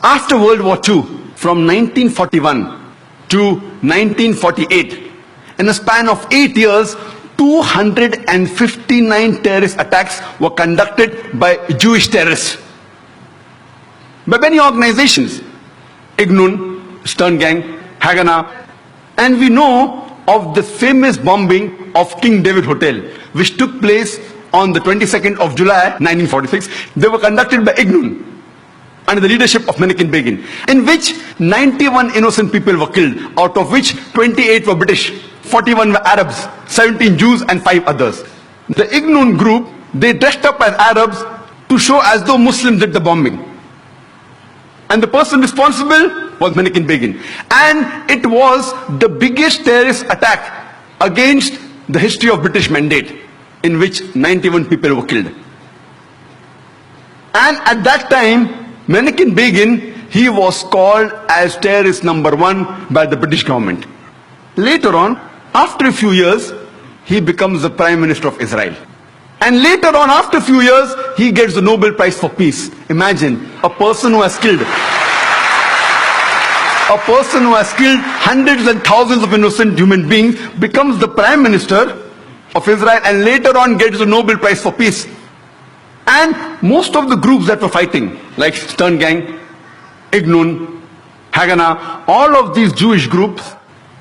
After World War II, from 1941 to 1948, in a span of 8 years, 259 terrorist attacks were conducted by Jewish terrorists. By many organizations, Ignun, Stern Gang, Haganah, and we know of the famous bombing of King David Hotel, which took place on the 22nd of July 1946. They were conducted by Ignun under the leadership of Menachem Begin, in which 91 innocent people were killed, out of which 28 were British, 41 were Arabs, 17 Jews and 5 others. The Ignun group, they dressed up as Arabs to show as though Muslims did the bombing. And the person responsible was Menachem Begin. And it was the biggest terrorist attack against the history of British Mandate, in which 91 people were killed. And at that time, Menachem Begin, he was called as terrorist number 1 by the British government. Later on, after a few years, he becomes the Prime Minister of Israel. And later on, after a few years, he gets the Nobel Prize for Peace. Imagine, a person who has killed hundreds and thousands of innocent human beings becomes the Prime Minister of Israel and later on gets the Nobel Prize for Peace. And most of the groups that were fighting, like Stern Gang, Ignun, Haganah, all of these Jewish groups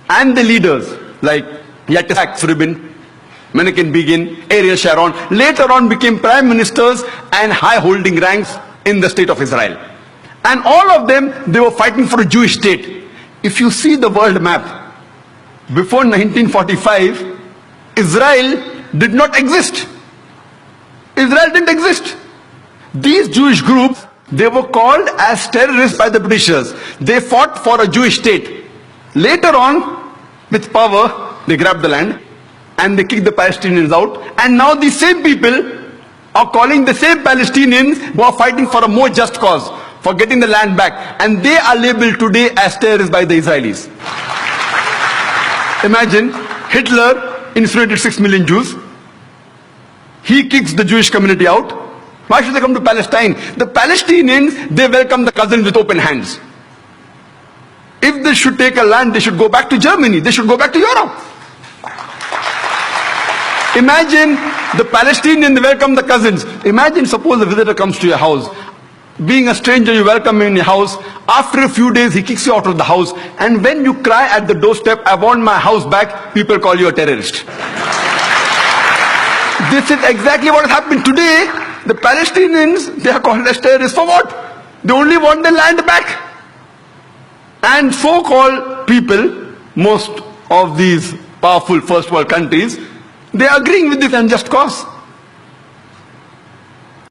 and the leaders like Yitzhak Rabin, Menachem Begin, Ariel Sharon, later on became prime ministers and high holding ranks in the state of Israel. And all of them, they were fighting for a Jewish state. If you see the world map, before 1945, Israel did not exist. Israel didn't exist. These Jewish groups, they were called as terrorists by the Britishers. They fought for a Jewish state. Later on, with power, they grabbed the land and they kicked the Palestinians out. And now these same people are calling the same Palestinians who are fighting for a more just cause, for getting the land back. And they are labeled today as terrorists by the Israelis. Imagine, Hitler incinerated 6 million Jews. He kicks the Jewish community out. Why should they come to Palestine? The Palestinians, they welcome the cousins with open hands. If they should take a land, they should go back to Germany. They should go back to Europe. Imagine the Palestinians, they welcome the cousins. Imagine, suppose a visitor comes to your house. Being a stranger, you welcome him in your house. After a few days, he kicks you out of the house. And when you cry at the doorstep, I want my house back, people call you a terrorist. This is exactly what has happened today. The Palestinians, they are called as terrorists. For what? They only want their land back. And so-called people, most of these powerful first world countries, they are agreeing with this unjust cause.